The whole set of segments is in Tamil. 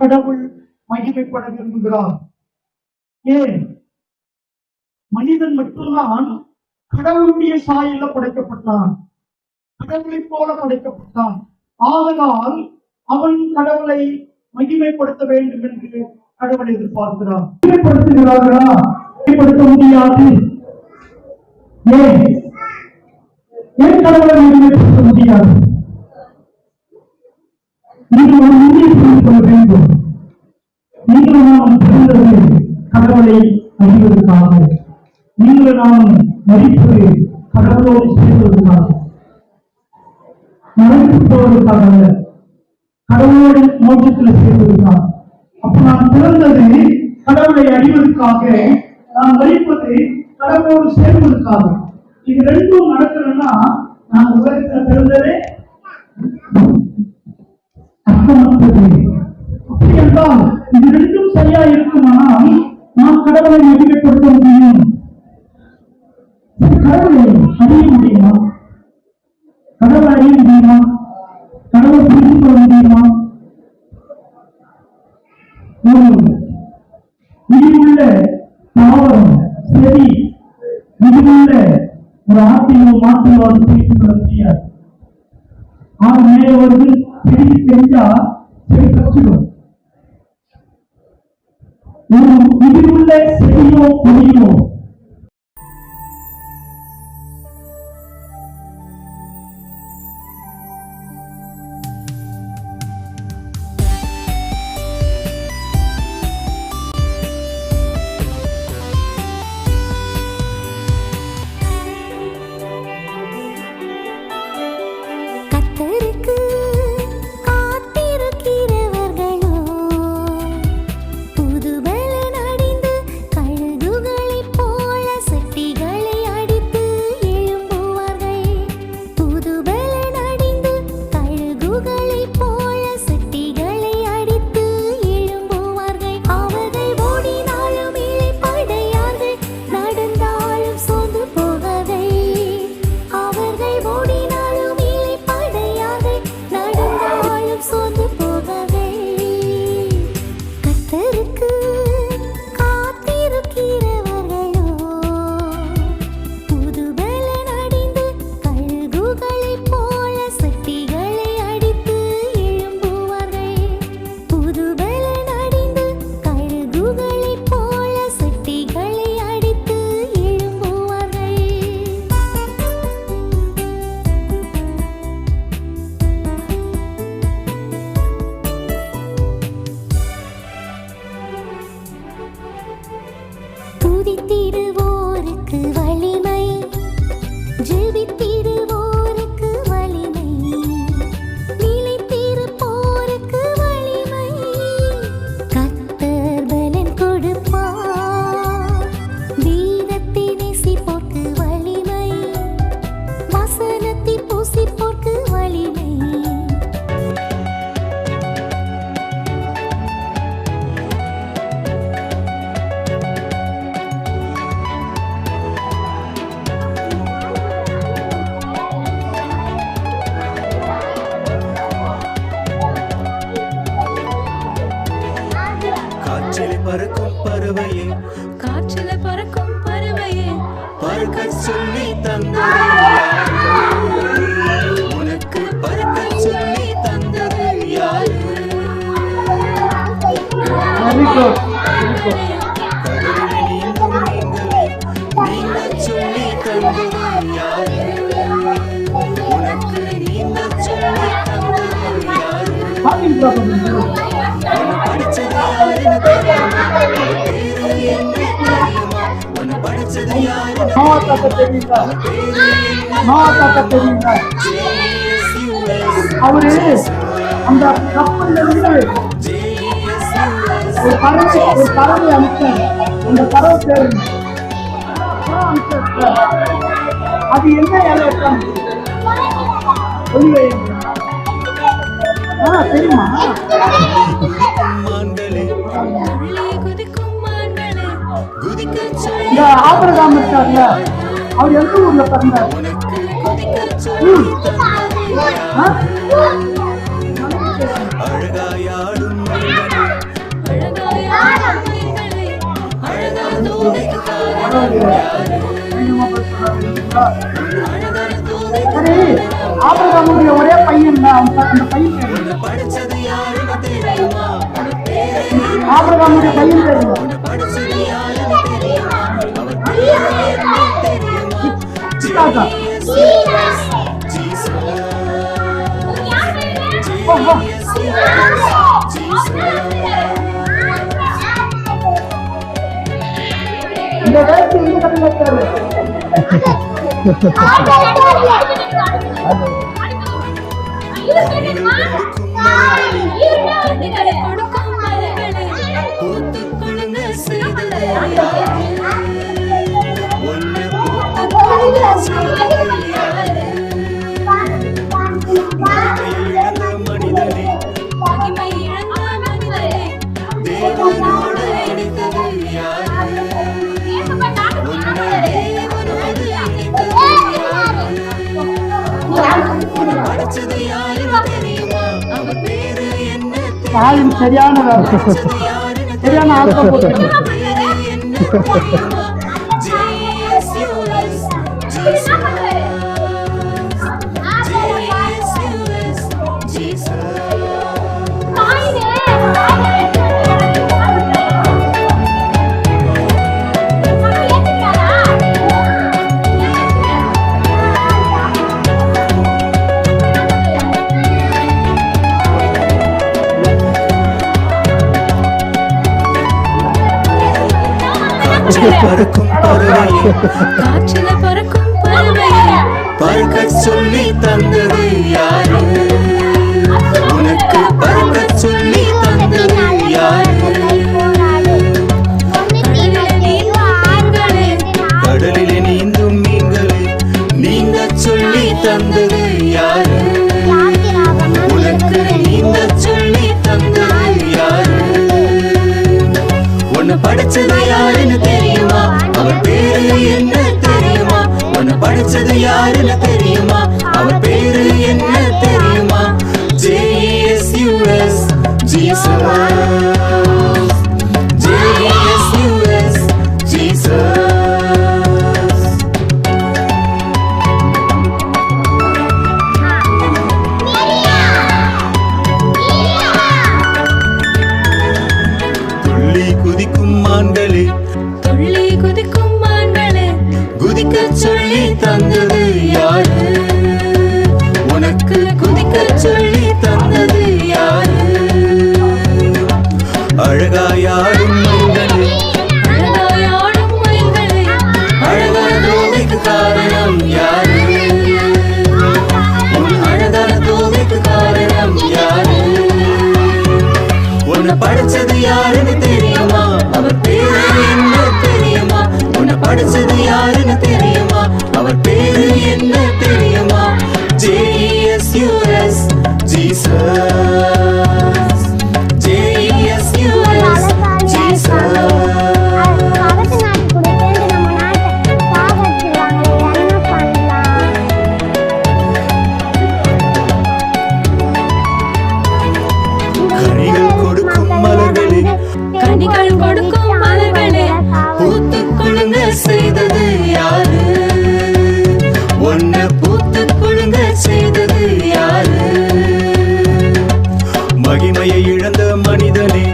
கடவுள் மகிமைப்பட விரும்புகிறார். ஏன்? மனிதன் மட்டும்தான் கடவுளுடைய சாயல்ல படைக்கப்பட்டான், கடவுளை போல படைக்கப்பட்டான். ஆதலால் அவன் கடவுளை மகிமைப்படுத்த வேண்டும் என்று கடவுளை எதிர்பார்க்கிறார். மகிமைப்படுத்துகிறார்களா? மகிமைப்படுத்த முடியாது. ஏன் கடவுளை மகிமைப்படுத்த முடியாது? நீங்கள் ஒரு உண்மையை புரிந்து கொள்ள வேண்டும். நீங்கள் நாம் பிறந்தது கடவுளை அறிவதற்காக, நீங்கள் நாம் மதிப்பது கடவுளோடு சேர்வதற்காக, மறைத்து போவதற்காக, கடவுளோடு மோட்சத்தில் சேர்வதற்காக. அப்ப நான் பிறந்தது கடவுளை அறிவதற்காக, நான் மதிப்பது கடவுளோடு சேர்வதற்காக. இது ரெண்டும் நடக்கணும்னா நான் உலகத்தில் பிறந்ததே அர்த்தமற்றது. அப்படி என்றால் இது ரெண்டும் சரியா இருக்குமானால் நாம் கடவுளை மகிமைப்படுத்த முடியும். கடவுளை அறிய முடியுமா? கடவுளை அறிய முடியுமா? கடவுளை புரிந்து கொள்ள முடியுமா? ஒரு விதியுள்ள தாவரம், செடி, விதியுள்ள ஒரு ஆட்டையோ மாட்டையோ அது புரிந்து கொள்ள முடியாது. ஆறு மேலே வருது, செடிக்கு தெரிஞ்சா செடி கச்சிடும். ஒரு விதியுள்ள செடியோ கொடியோ பறக்கும் பறவையே, காற்றில பறக்கும் பறவையே, பறக்க சொல்லி தந்தது உனக்கு, பறக்க சொல்லி தந்தது யாரு? கடவுளை நீங்கும் நீங்களே, நீங்க சொல்லி தந்தது யாரு? உனக்கு நீங்க சொல்லி தந்தது யாரு? படிச்சது யாருன்னு தெரியுமா? பேரு என்ன தெரியுமா? உன்னை படிச்சது யாருன்னு அவரு அந்த கப்பல்ல இருந்து ஒரு பறவை அனுப்பிச்சார். அந்த பறவை பேரு அது என்ன இடம் தெரியுமா? இந்த ஆபிரகாம் இருக்காருல்ல, அவர் எந்த ஊர்ல பிறந்தார்? அழகாயாடும் சரி, ஆபிரகாமுடைய ஒரே பையன் தான் அந்த பையன் பேரு. உன்னை படைச்சது யாருன்னு தெரியுமா? ஆபிரகாமுடைய பையன் பேரு உன்னை படைச்சது யாருன்னு தெரியுமா? அவர் பேரு என்ன தெரியுமா? இஸ்காக்கா. ஜீசஸ். ஓஹோ. இந்த வேலைக்கு இந்த கதையில இருக்காரு. கனிகளை கொடுக்கும் மரங்களே பூத்து குலுங்க செய்தது யாரு? உன்னை பூத்து குலுங்க செய்தது யாரு? இழந்த மனிதனே, மகிமை இழந்த மனிதனே தேவனோடு இணைத்தது யாரு? உன்னை தேவனோடு இணைத்தது யாரு? உன்னை படைச்சது யாருன்னு தெரியுமா? அவர் பேரு என்ன தெரியுமா? தாயின் சரியான வேலை. படைச்சது யாருன்னு சரியான ஆத்மா போட்டு. அவர் பேரு என்ன தெரியுமா? ஜீசஸ். ஜீசஸ். பறக்கும் பறவையே, காற்றில பறக்கும் பறவையே பறக்கச் சொல்லி தந்தது யாரு? உனக்கு பறக்கச் சொல்லி தந்தது யாரு? கடலிலே நீந்தும் மீன்களே, நீந்தச் சொல்லி தந்தது யாரு? உனக்கு நீந்தச் சொல்லி தந்தது யாரு? உன்னை படைச்சது யாருன்னு தெரியுமா? அவர் பேரு என்ன தெரியுமா? உன்னை படைச்சது யாருன்னு தெரியுமா? அவர் பேரு என்ன தெரியுமா? ஜேஎஸ்யூஎஸ் ஜீசஸ். ஜேஎஸ்யூஎஸ் ஜீசஸ். துள்ளி குதிக்கும் மான்களே, துள்ளி குதிக்கும் மான்களே குதிக்கச் சொல்லி தந்தது யாரு? உனக்கு குதிக்கச் சொல்லி தந்தது யாரு? அழகாயாடும் மனிதனே, அழகாயாடும் மயில்களே அழகான தோகைக்கு காரணம் யாரு? உன் அழகான தோகைக்கு காரணம் யாரு? உன்னை படைச்சது யாருன்னு தெரியுமா? அவர் பேரு என்ன தெரியுமா? உன்னை படைச்சது யாருன்னு தெரியுமா? அவர் பேரு என்ன தெரியுமா? ஜேஎஸ்யூஎஸ் ஜீசஸ். ஜேஎஸ்யூஎஸ் ஜீசஸ். கனிகள் கொடுக்கும் மலர்களே, கனிகள் கொடுக்கும் மலர்களே பூத்து குலுங்க செய்தது யாரு? உன்னை பூத்து குலுங்க செய்தது யாரு? மகிமையை இழந்த மனிதனே,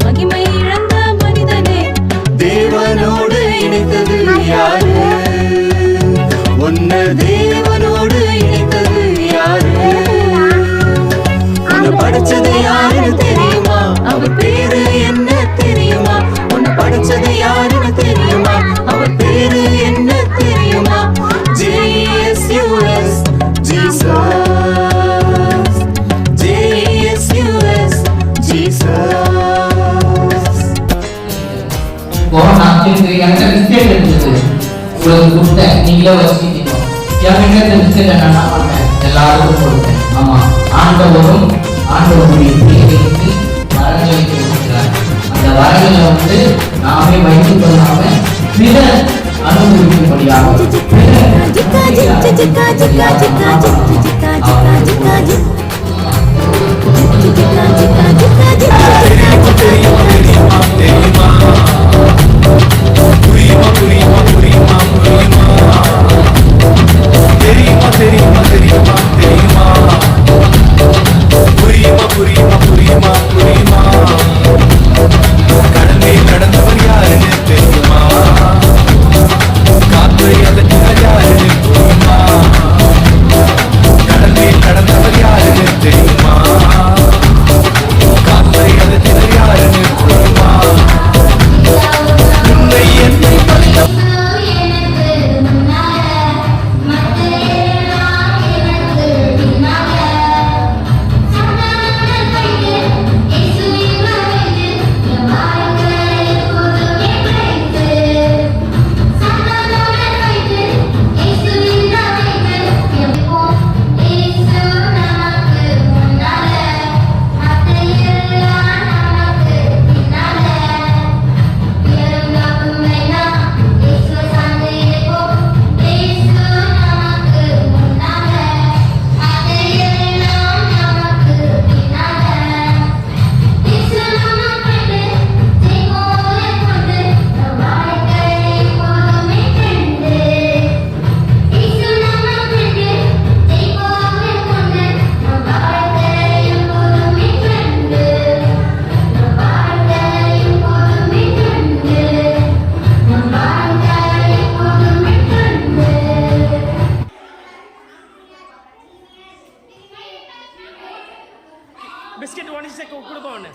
மகிமை இழந்த மனிதனே தேவனோடு இணைத்தது யாரு? உன்னை தேவனோடு இணைத்தது யாரு? உன்னை படைச்சது யாருன்னு தெரியுமா? அவர் பேரு என்ன தெரியுமா? உன்னை படைச்சது யாருன்னு தெரியுமா? அவர் பேரு என்ன தெரியுமா? ஜேஎஸ்யூஎஸ் ஜீசஸ். ஜேஎஸ்யூஎஸ் ஜீசஸ். நான் என்கிட்ட பிஸ்கெட் இருந்தது உங்களுக்கு கொடுத்தேன், நீங்களே வச்சுக்கிட்டீங்க. என்கிட்ட இந்த பிஸ்கெட் என்ன பண்ணேன், எல்லாருக்கும் கொடுத்தேன். ஆமா, ஆண்டவருடைய பிள்ளைகளுக்கு வரங்களை கொடுக்கிறார். அந்த வரங்களை நாமே வைத்துக் கொள்ளாம பிற அனுபவிக்கும்படியாக தெரியுமா அடிச்ச கொடுப்போம் ஒன்று.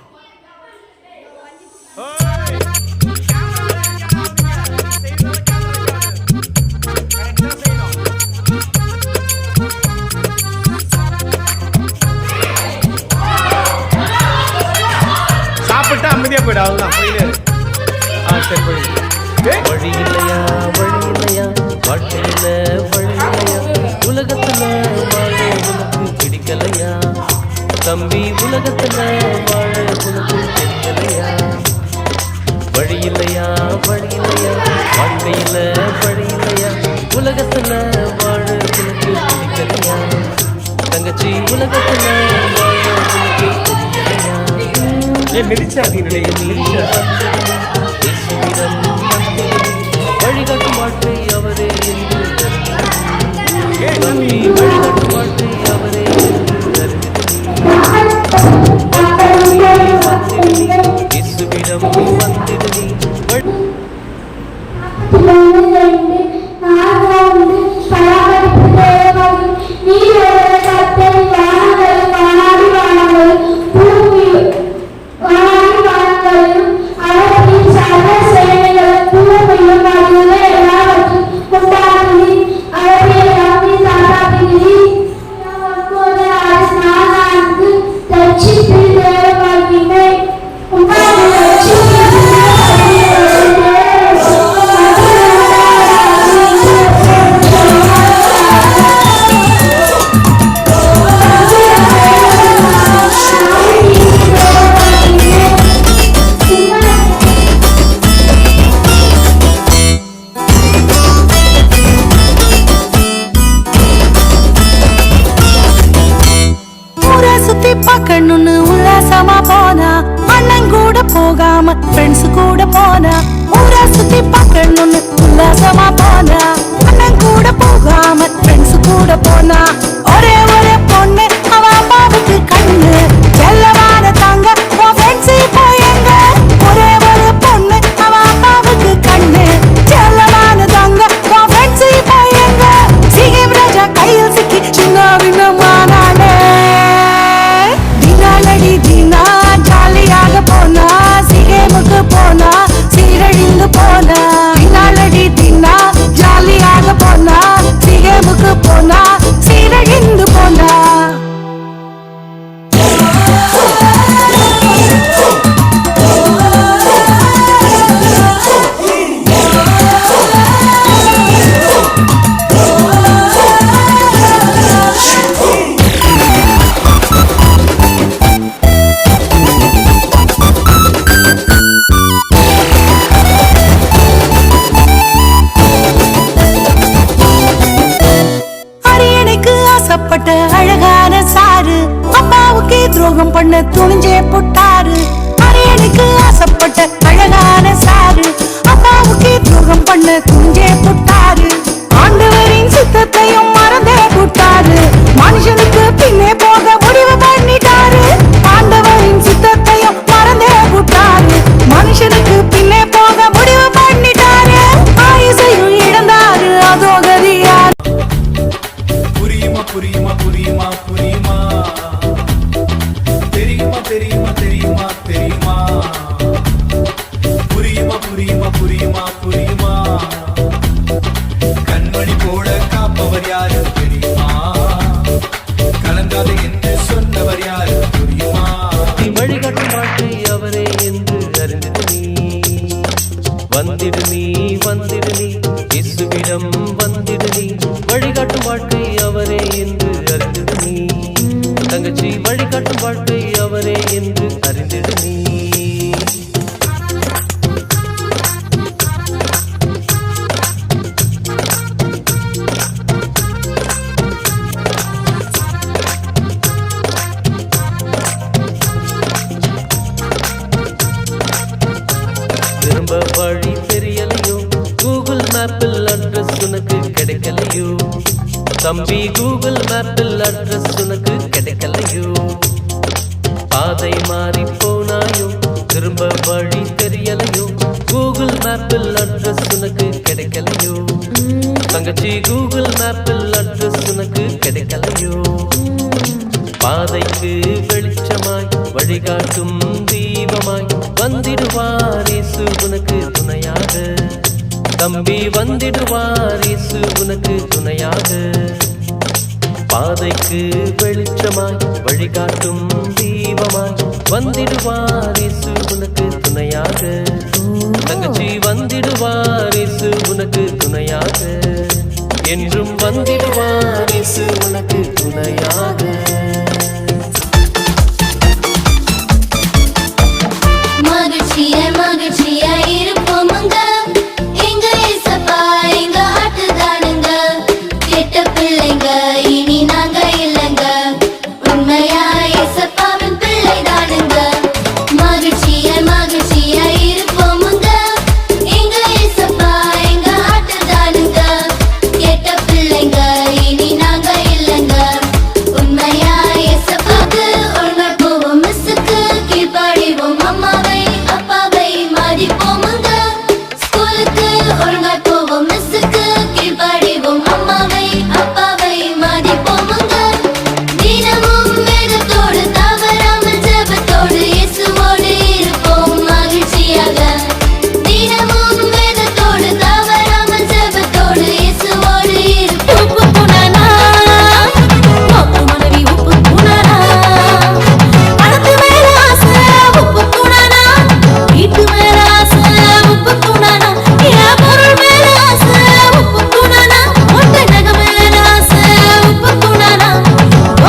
சாப்பிட்டா அமைதியா போயிடு. அவ்வளோதான் போயிடு. சரி போயிடு. வழி இல்லையா வழி இல்லையா வாழ்க்கையில வழி இல்லையா உலகத்துல வாழ உனக்கு பிடிக்கலையா தம்பி உலகத்துல வாழ உனக்கு பிடிக்கலையா வழி இல்லையா வழி இல்லையா வாழ்க்கையில வழி இல்லையா உலகத்துல வாழ உனக்கு பிடிக்கலையா தங்கச்சி உலகத்துல வாழ உனக்கு பிடிக்கலையா மிதிச்சாதீங்களே மிதிச்சா வழிகாட்டும் வாழ்க்கை அவரே என்று வழிகாட்டும் வாழ்க்கை அவரே இயேசுவிடம் வந்திடுனி பார்க்கணும்னு உல்லாசமா போனா அண்ணன் கூட போகாம ஃப்ரெண்ட்ஸ் கூட போனா ஊரை சுத்தி பார்க்கணும்னு உல்லாசமா போனா அண்ணன் கூட போகாம ஃப்ரெண்ட்ஸ் கூட போனா ஒரே ஒரு பொண்ணு அவ அம்மாவுக்கு கண்ணு செல்லவான தாங்க உன் ஃப்ரெண்ட்ஸ் போயங்க ஒரே ஒரு பொண்ணு அவ அம்மாவுக்கு கண்ணு செல்லவான தாங்க உன் ஃப்ரெண்ட்ஸ் போயங்க சிகிம் ராஜா கையில் சிக்கி சின்ன வினமானானே தீனா ஜாலியாக போனா சிகேமுக்கு போனா சீரழிந்து போனா தினாலடி தீனா ஜாலியாக போனா சிகேமுக்கு போனா சீரழிந்து போனா அழகான சாரு அப்பாவுக்கு துரோகம் பண்ண துணிஞ்சே போட்டாரு அரியனுக்கு ஆசைப்பட்ட அழகான சாரு அப்பாவுக்கு துரோகம் பண்ண துணிஞ்சே போட்டாரு ஆண்டவரின் சித்தத்தையும் மறந்தே போட்டாரு மனுஷனுக்கு பின்னே போக முடிவு பண்ணிட்டாரு ஆண்டவரின் சித்தத்தையும் மறந்தே போட்டாரு மனுஷனுக்கு பின்னே போக முடிவு பண்ணிட்டாரு ஆயுசையும் இழந்தாரு அதோ கதியாரு புரியுமா புரியுமா புரியுமா தெரியுமா தெரியுமா தெரியுமா தெரியுமா புரியுமா புரியுமா புரியுமா புரியுமா கண்மணி போல காப்பவர் யாரு தெரியுமா கலங்காத என்று சொன்னவர் யாரு புரியுமா வழிகாட்டும் வாழ்க்கை அவரே என்று அறிந்திடு நீ வந்திடு நீ வந்திடு நீ இயேசுவிடம் வந்திடு நீ வழிகாட்டும் வாழ்க்கை அவரே என்று அறிந்திடு நீ தங்கச்சி வழிகாட்டும் வாழ்க்கை அவரே என்று அறிந்திடு நீ திரும்ப வழி தெரியலையோ கூகுள் மேப்பில் அட்ரஸ் உனக்கு கிடைக்கலையோ தம்பி கூகுள் மேப்பில் அட்ரஸ் உனக்கு கிடைக்கலையோ பாதை மாறி போனாயோ திரும்ப வழி தெரியலையோ கூகுள் மேப்பில் அட்ரஸ் உனக்கு கிடைக்கலையோ தங்கச்சி கூகுள் மேப்பில் அட்ரஸ் உனக்கு கிடைக்கலையோ பாதைக்கு வெளிச்சமாய் வழி வழிகாட்டும் தீபமாய் வந்திடுவார் இயேசு உனக்கு துணையாக. தம்பி வந்திடுவார் இயேசு உனக்கு துணையாக. பாதைக்கு வெளிச்சமாய் வழிகாட்டும் தீபமாய் வந்திடுவார் இயேசு உனக்கு துணையாக. தங்கச்சி வந்திடுவார் இயேசு உனக்கு துணையாக. என்றும் வந்திடுவார் இயேசு உனக்கு துணையாக. மகிழ்ச்சியா இருப்போமுங்க, எங்க ஏசப்பா எங்க ஆட்டுதானுங்க. கெட்ட பிள்ளைங்க இனி நாங்க இல்லைங்க, உண்மையா ஏசப்பாவின் பிள்ளைதானுங்க. மகிழ்ச்சியா இருப்போமுங்க, எங்க ஏசப்பா எங்க ஆட்டுதானுங்க. கெட்ட பிள்ளைங்க இனி நாங்க இல்லைங்க, உண்மையா ஏசப்பாக்கு ஒழுங்கா போவோம். மிஸ்ஸுக்கு கீழ்ப்படிவோம், அம்மாவை அப்பாவை மதிப்போமுங்க. ஸ்கூலுக்கு ஒழுங்கா போவோம், மிஸ்ஸுக்கு கீழ்ப்படிவோம், அம்மாவை அப்பாவை மதிப்போமுங்க. தினமும் வேதத்தோடு தவறாமல் ஜெபத்தோடு இயேசுவோடு இருப்போம் மகிழ்ச்சியாக. தினமும் வேதத்தோடு தவறாமல் ஜெபத்தோடு இயேசுவோடு இருப்போம். உப்பு புனனா உப்பு மனைவி உப்பு புனனா பணத்து மேல ஆசை உப்பு புனனா வீட்டு மேல ஆசை உப்பு புனனா என் பொருள் மேல ஆசை உப்பு புனனா ஒட்டை நகை மேல ஆசை உப்பு புனனா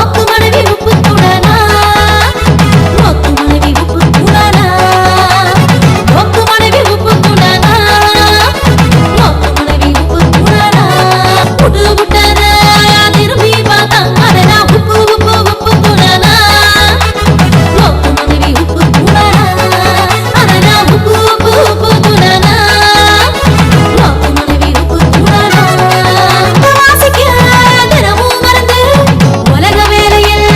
உப்பு மனைவி உப்பு புனனா உப்பு மனைவி உப்பு புனனா உப்பு மனைவி உப்பு புனனா உப்பு மனைவி உப்பு புனனா புட்டு புட்டத திரும்பி பார்த்தா அதெல்லாம் உப்பு உப்பு உப்பு புனனா உப்பு மனைவி உப்பு புனனா அதெல்லாம் உப்பு உப்பு உப்பு புனனா உப்பு மனைவி உப்பு புனனா வாசிக்க தினமும் மறந்து உலக வேலையில்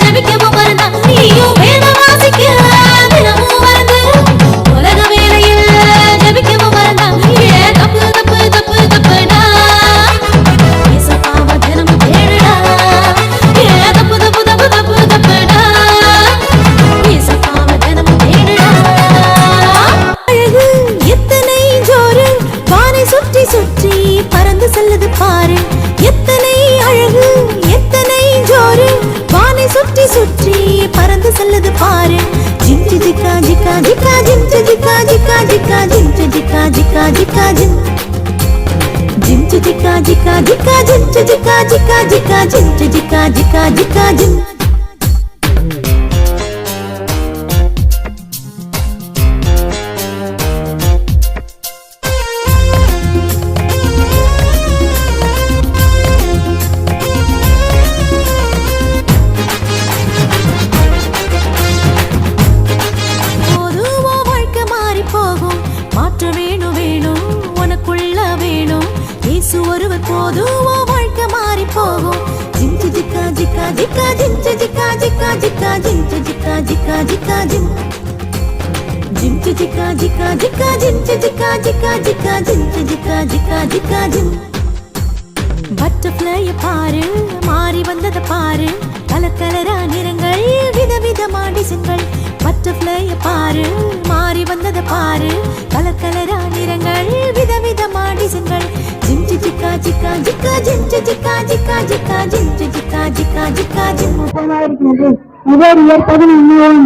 ஜெபிக்கவும் மறந்தா நீயும் வேதம் வாசிக்க தினமும் மறந்து உலக வேலையில் ஜெபிக்கவும் மறந்தா ஏ தப்பு தப்பு தப்பு தப்புடா ஏசப்பாவ தினமும் தேடுடா ஏ தப்பு தப்பு தப்பு தப்பு தப்புடா ஏசப்பாவ தினமும் தேடுடா அழகு எத்தனை ஜோரு வானை சுற்றி சுற்றி பறந்து செல்லுது பாரு எத்தனை அழகு எத்தனை ஜோரு வானை சுற்றி சுற்றி பறந்து செல்லுது பாரு ஜிஞ்சு ஜிக்கா ஜிக்கா ஜிக்கா ஜிஞ்சு ஜிக்கா ஜிக்கா ஜிக்கா ஜிஞ்சு ஜிக்கா ஜிக்கா ஜிக்கா ஜின் ஜிஞ்சு ஜிக்கா ஜிக்கா ஜிக்கா ஜிஞ்சு ஜிக்கா ஜிக்கா ஜிக்கா ஜிஞ்சு ஜிக்கா ஜிக்கா ஜிக்கா ஜின் போதுவோ வாழ்க்கை மாறி போகும் மாற்ற வேணும் வேணும் உனக்குள்ள வேணும் இயேசு ஒருவர் போதுவோ வாழ்க்கை மாறி போகும் ஜிஞ்சு ஜிக்கா ஜிக்கா ஜிக்கா ஜிஞ்சு ஜிக்கா ஜிக்கா ஜிக்கா ஜிஞ்சு ஜிக்கா ஜிக்கா ஜிக்கா ஜின் ஜிஞ்சு ஜிக்கா ஜிக்கா ஜிக்கா ஜிஞ்சு ஜிக்கா ஜிக்கா ஜிக்கா ஜிஞ்சு ஜிக்கா ஜிக்கா ஜிக்கா ஜின் பட்டர்ஃப்ளைய பாரு மாறி வந்தத பாரு கலர் கலரா நிறங்கள் விதவிதமா டிசைன்கள் பட்டர்ஃப்ளைய பாரு மாறி வந்தத பாரு கலர் கலரா நிறங்கள் விதவிதமா டிசைன்கள் ஜிஞ்சு ஜிக்கா ஜிக்கா ஜிக்கா ஜிஞ்சு ஜிக்கா ஜிக்கா ஜிக்கா ஜிஞ்சு ஜிக்கா ஜிக்கா ஜிக்கா ஜின் இருக்கிறது. எபேரியர் 11:1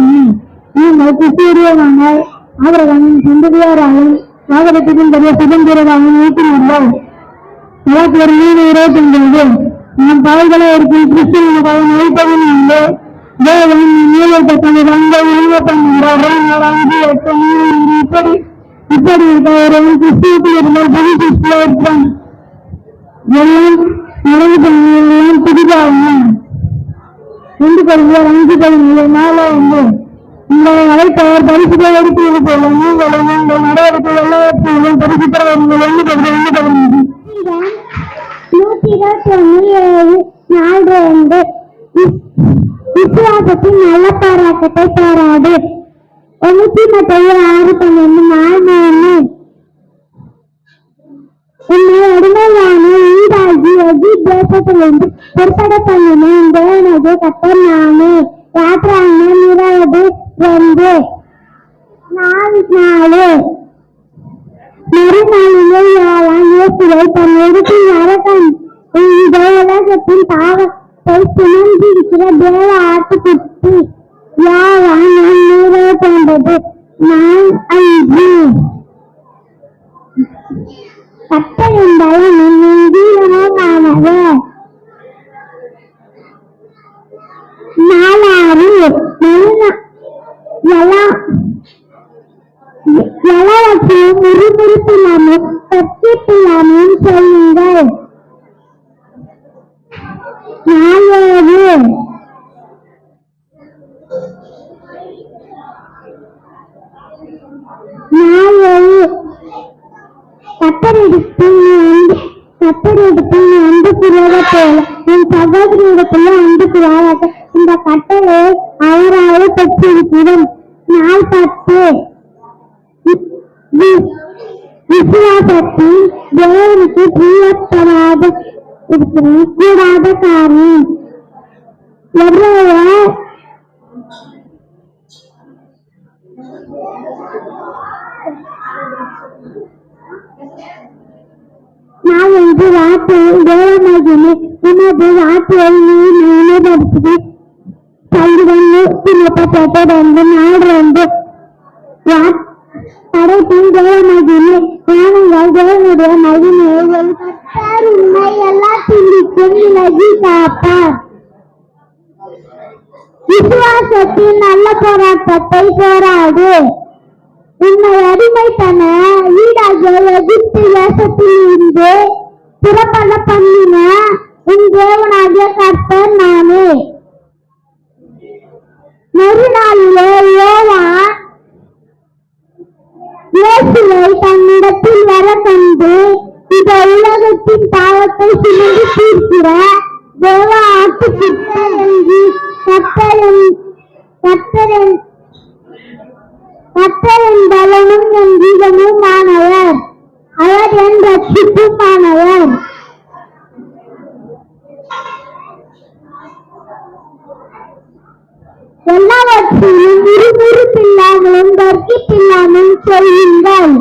நீங்கள் கிறிஸ்துவர்கள் ஆபிரகாமின் சந்ததியாராலும் வாகனத்தின்படி சுதந்திரராகவும் வீட்டில் எனக்கு ஒரு 3:29 நம் பாய்களை இருக்கும் கிறிஸ்துவனுக்காக நடிப்பதும் உண்டு. தேவன் நீளத்தை தனது அங்கை உரிமை பண்ணுகிறார். இப்படி இருக்கிறவர்கள் கிறிஸ்துவத்தில் இருந்தால் புது கிறிஸ்துவ இருப்பான். எல்லாம் நடந்து எல்லாம் புதிதாகும். 2:5 உங்களை அழைத்தவர் பரிசுகளை எடுப்பது போல நீங்களும் உங்கள் நடவடிக்கை எல்லாவற்றையும் பரிசுத்தவர்கள் 1:2 121:7 விசுவாசத்தின் நல்ல பாராட்டத்தை பாராடு. 1:6 உன்னை அடிமையான ஈடாகி எகிப்து தேசத்திலிருந்து பொறுப்பட பண்ணின தேவனது கர்த்தர் நானே. யாத்திரான 20 2 4 மறுநாளிலே யாழான் இயேசுவை தன் இடத்தில் வரக்கண் இந்த உலகத்தின் பாவத்தை சுமந்திருக்கிற தேவ ஆட்டுக்குட்டி யாழான் 119 4:5 கர்த்தரின் பலனும் ஜீவனமானது 4 எல்லாவற்றையும் முறுமுறுப்பில்லாமல் கற்பிப்பில்லாமல் சொல்லுங்கள் 4 கட்டளையிடத்தில் அன்பு கூறுவதை போல என் சகோதரியிடத்தில் அன்பு கூறாத இந்த கட்டளை அவரால் பெற்றிருக்கிறோம் 4 விசுவாசத்தில் தேவனுக்கு பிரியப்படாத இருக்கிற கூடாத காரியம் எவ்வளவு நான் என்று வார்த்தையில் தேவனாகினே உனது வார்த்தையை நீ நினைவுபடுத்தி சங்கீதம் 138 படைப்பின் தேவனாகினே வானங்கள் தேவனுடைய மகிமையை வெளிப்படுத்தார் உண்மை எல்லாத்திற்கும் விலகி காப்பார் விசுவாசத்தில் நல்ல போராட்டத்தை போராடு உன்னை அடிமைத்தன ஈடாகிய எகிப்து தேசத்தில் இருந்து புறப்பட பண்ணின உன் தேவனாகிய கர்த்தர் நானே மறுநாளிலே யோவான் இயேசுவை தன்னிடத்தில் வர கண்டு இந்த உலகத்தின் பாவத்தை சுமந்து தீர்க்கிற தேவ ஆட்டுக்குட்டி என்று கர்த்தரின் பலனும் என் ஜீவனுமானவர் அவர் என் ரட்சிப்புமானவர் எல்லாவற்றையும் முறுமுறுப்பில்லாமலும் தர்க்கிப்பில்லாமலும் சொல்லுங்கள்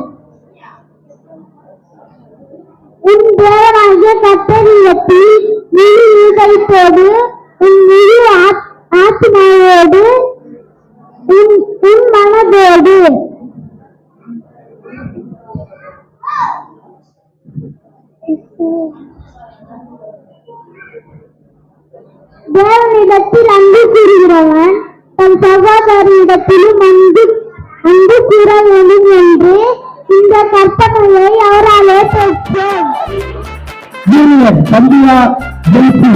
உன் தேவனாகிய கர்த்தரிடத்தில் முழு இதயத்தோடு உன் முழு ஆத்மாவோடு உன் மனதோடு தேவனிடத்தில் அன்பு கூறுகிறவன் தன் சகோதரியிடத்திலும் அன்பு கூற வேண்டும் என்று இந்த கற்பனையை அவராலே பெற்றோம். Junior Sandhya Jayasi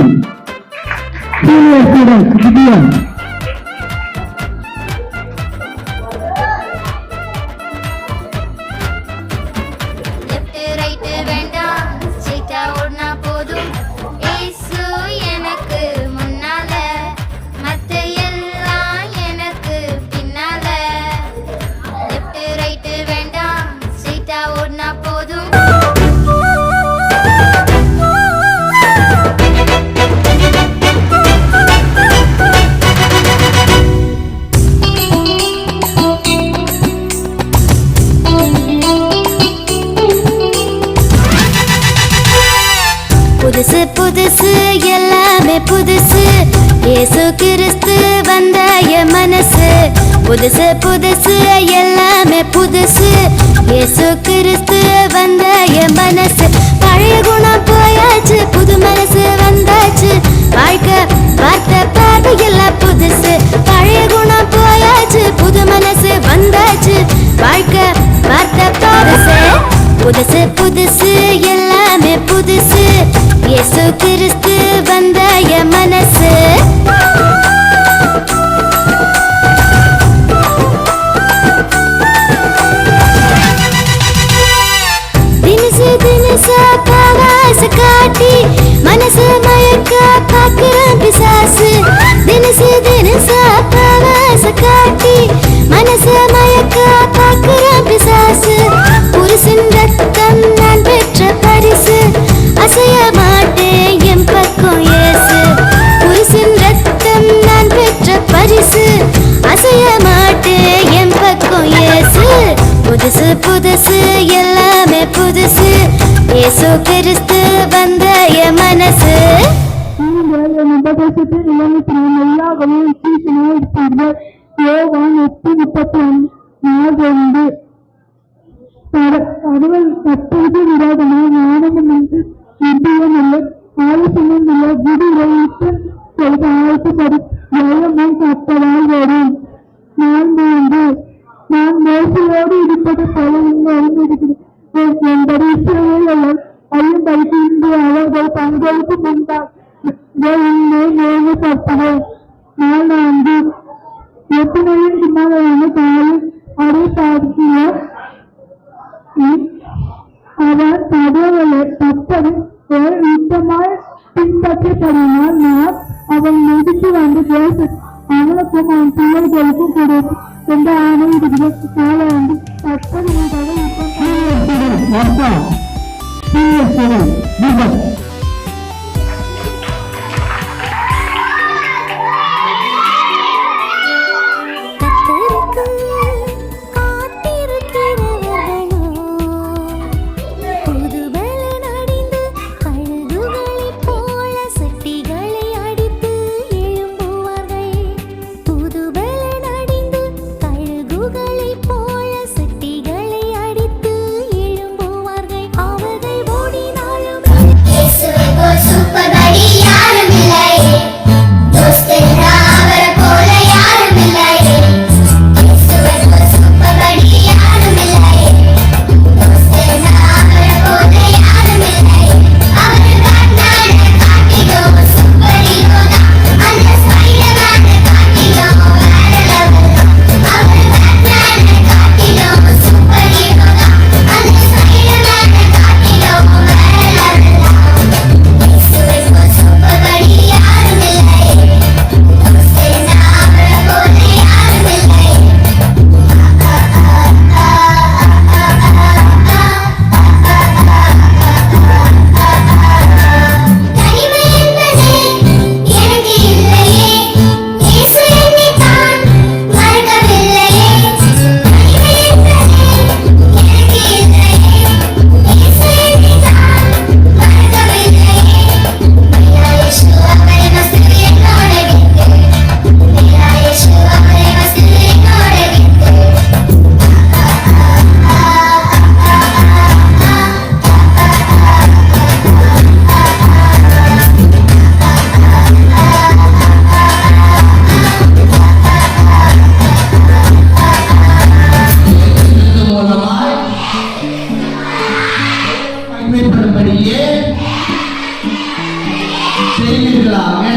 senior student Vijayan புதுசு புதுசு எல்லாமே புதுசு இயேசு கிறிஸ்து வந்த என் மனசு புதுசு புதுசு எல்லாமே புதுசு இயேசு கிறிஸ்து வந்த என் மனசு பழைய குணம் போயாச்சு புது மனசு வந்தாச்சு வாழ்க்கை வார்த்தை பாட்டு எல்லாம் புதுசு பழைய குணம் போயாச்சு புது மனசு வந்தாச்சு வாழ்க்கை வார்த்தை பாருசு புதுசு புதுசு எல்லாமே புதுசு இயேசு கிறிஸ்து வந்த என் மனசு தினசு தினசா பாவாச காட்டி மனசு மயக்க பாக்குறான் பிசாசு தினசு தினசா பாவாச காட்டி மனசு மயக்க பாக்குறான் பிசாசு புருஷன் ரத்தம் நான் பெற்ற பரிசு அசைய மாட்டேன் என் பக்கம் இயேசு புருஷன் ரத்தம் நான் பெற்ற பரிசு அசைய மாட்டேன் புதுசு எல்லாமே புதுசு இயேசு கிறிஸ்து வந்த என் மனசு நீங்கள் என் உபதேசத்தை நிலைநிறுத்தின எல்லா வழியும் சீசனாக இருப்பீர்கள். யோவான் 8:32 கடவுள் தற்போது விரோதமாக ஞானமும் என்று நிர்பயமில்லை, ஆலோசனையும் இல்லை, குடி வைத்து செய்த ஆழ்த்துப்படி ஜெயமும் கற்பதால் வரும். 4 நான் மோசையோடு இருப்பது போல இங்கு அறிந்திருக்கிறேன் என்பது இஸ்ரவேல் ஐயும் படித்து அவர்கள் பங்களிப்பு முன்பாக நியமிக்கப்பட்டது. 4 எத்தனையும் சின்னவரான தாயும் அதை பார்க்கிற அவர் தகவலை தப்பது ஒரு யுத்தமாய் பின்பற்றப்படினால் நான் அவன் முடித்து வந்து பேச அவனுக்கும் அவன் பிள்ளைகளுக்கும் கொடுக்கும் என்ற ஆணை இருக்கிறது. காலாண்டு தற்பது செய்வீர்களாக.